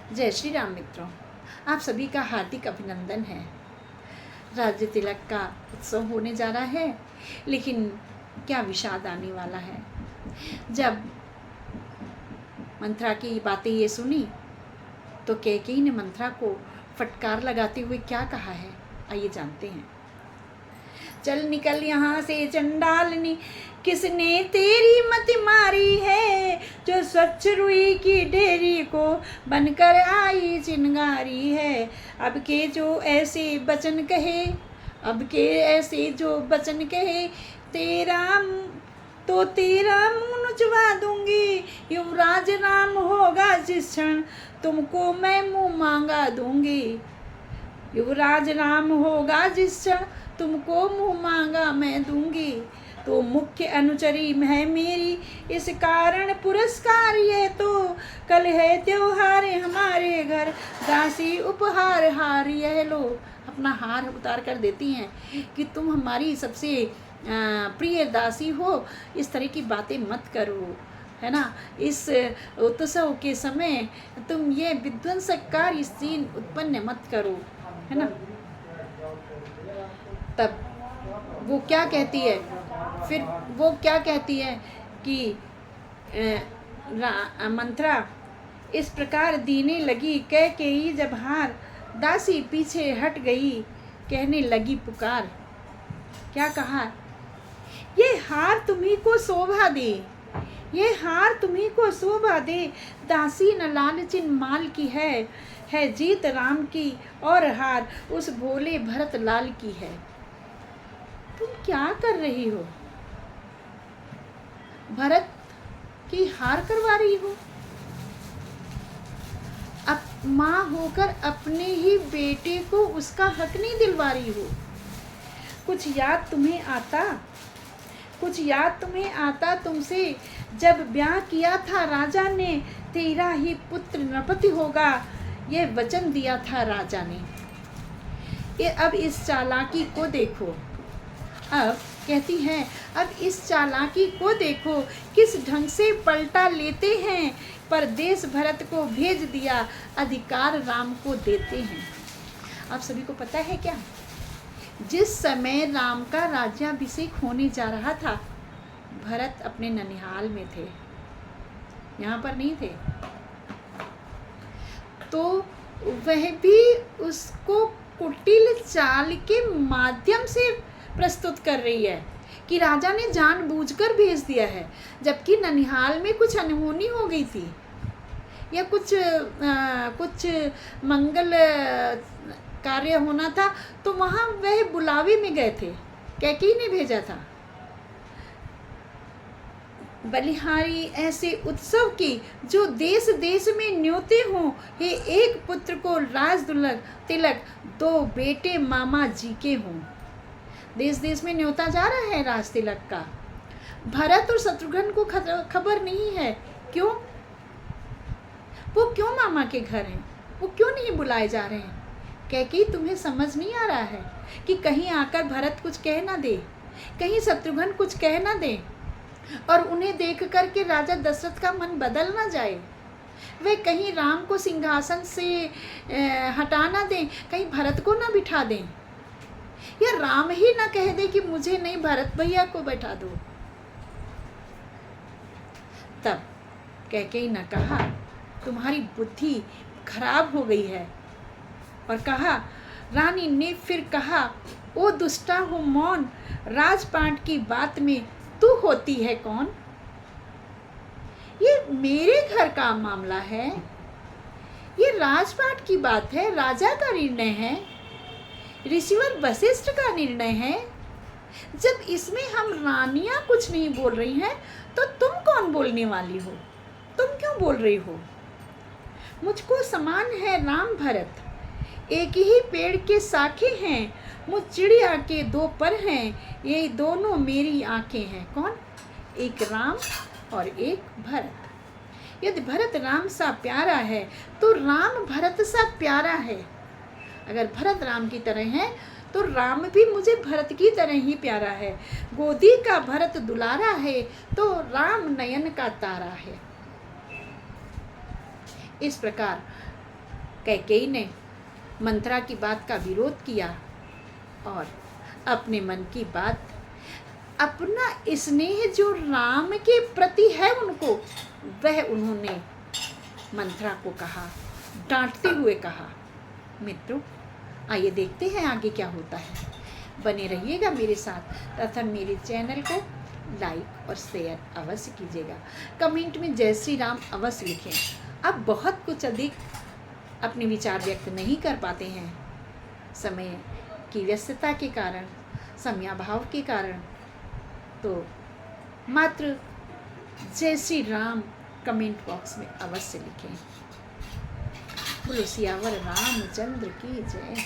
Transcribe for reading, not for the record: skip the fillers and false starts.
जय श्री राम मित्रों, आप सभी का हार्दिक अभिनंदन है। राज्य तिलक का उत्सव होने जा रहा है, लेकिन क्या विषाद आने वाला है। जब मंथरा की बातें ये सुनी तो कैकेयी ने मंथरा को फटकार लगाते हुए क्या कहा है, आइए जानते हैं। चल निकल यहाँ से चंडालनी, किसने तेरी मति मारी है, जो स्वच्छ रुई की डेरी को बनकर आई चिंगारी है। अब के जो ऐसे बचन कहे, अब के ऐसे जो बचन कहे, तेरा मुँह नुचवा दूंगी। युवराज राम होगा जिस क्षण, तुमको मैं मुँह मांगा दूंगी। युवराज राम होगा जिस क्षण, तुमको मुँह मांगा मैं दूंगी। तो मुख्य अनुचरी है मेरी, इस कारण पुरस्कार ये तो। कल है त्योहार हमारे घर, दासी उपहार हार यह लो। अपना हार उतार कर देती हैं कि तुम हमारी सबसे प्रिय दासी हो, इस तरह की बातें मत करो, है ना। इस उत्सव के समय तुम ये विध्वंसकारी स्थिति उत्पन्न मत करो, है ना। तब वो क्या कहती है, फिर वो क्या कहती है कि मंथरा इस प्रकार दीने लगी, कैकेयी जब हार, दासी पीछे हट गई, कहने लगी पुकार। क्या कहा, ये हार तुम्ही को शोभा दे, ये हार तुम्ही को शोभा दे। दासी न लालचिन माल की है जीत राम की, और हार उस भोले भरत लाल की है। तुम क्या कर रही हो, भरत की हार करवा रही हो। अब माँ होकर अपने ही बेटे को उसका हक नहीं दिलवा रही हो। कुछ याद तुम्हें आता तुमसे, जब ब्याह किया था राजा ने, तेरा ही पुत्र नृपति होगा, ये वचन दिया था राजा ने। ये अब इस चालाकी को देखो, अब कहती है, अब इस चालाकी को देखो, किस ढंग से पलटा लेते हैं। परदेश भरत को भेज दिया, अधिकार राम को देते हैं। आप सभी को पता है क्या, जिस समय राम का राज्याभिषेक होने जा रहा था, भरत अपने ननिहाल में थे, यहाँ पर नहीं थे। तो वह भी उसको कुटिल चाल के माध्यम से प्रस्तुत कर रही है कि राजा ने जानबूझकर भेज दिया है, जबकि ननिहाल में कुछ अनहोनी हो गई थी, या कुछ मंगल कार्य होना था, तो वहाँ वह बुलावे में गए थे, कैकेयी ने भेजा था। बलिहारी ऐसे उत्सव की, जो देश देश में न्योते हों, हे एक पुत्र को राज तिलक, दो बेटे मामा जी के हों। देश देश में न्योता जा रहा है राज तिलक का। भरत और शत्रुघ्न को खबर नहीं है, क्यों, वो क्यों मामा के घर हैं, वो क्यों नहीं बुलाए जा रहे हैं। कैकेयी तुम्हें समझ नहीं आ रहा है कि कहीं आकर भरत कुछ कह ना दे, कहीं शत्रुघ्न कुछ कह ना दे, और उन्हें देख कर के राजा दशरथ का मन बदल ना जाए। वे कहीं राम को सिंहासन से हटा ना दें, कहीं भरत को ना बिठा दें, या राम ही ना कह दे कि मुझे नहीं, भरत भैया को बैठा दो। तब कैकेयी ने कहा, तुम्हारी बुद्धि खराब हो गई है। और कहा, रानी ने फिर कहा, ओ दुष्टा हो मौन, राजपाट की बात में तू होती है कौन। ये मेरे घर का मामला है, ये राजपाट की बात है, राजा का निर्णय है, ऋषिवर वशिष्ठ का निर्णय है। जब इसमें हम रानियां कुछ नहीं बोल रही हैं, तो तुम कौन बोलने वाली हो, तुम क्यों बोल रही हो। मुझको समान है राम भरत, एक ही पेड़ के शाखे हैं, मुझ चिड़िया के दो पर हैं, ये दोनों मेरी आंखें हैं। कौन, एक राम और एक भरत। यदि भरत राम सा प्यारा है, तो राम भरत सा प्यारा है। अगर भरत राम की तरह है, तो राम भी मुझे भरत की तरह ही प्यारा है। गोदी का भरत दुलारा है, तो राम नयन का तारा है। इस प्रकार कैकेयी ने मंथरा की बात का विरोध किया और अपने मन की बात, अपना स्नेह जो राम के प्रति है उनको, वह उन्होंने मंथरा को कहा, डांटते हुए कहा। मित्रों, आइए देखते हैं आगे क्या होता है। बने रहिएगा मेरे साथ तथा मेरे चैनल को लाइक और शेयर अवश्य कीजिएगा। कमेंट में जय श्री राम अवश्य लिखें। अब बहुत कुछ अधिक अपने विचार व्यक्त नहीं कर पाते हैं, समय की व्यस्तता के कारण, समयाभाव के कारण, तो मात्र जय श्री राम कमेंट बॉक्स में अवश्य लिखें। बोलो सियावर रामचंद्र की जय।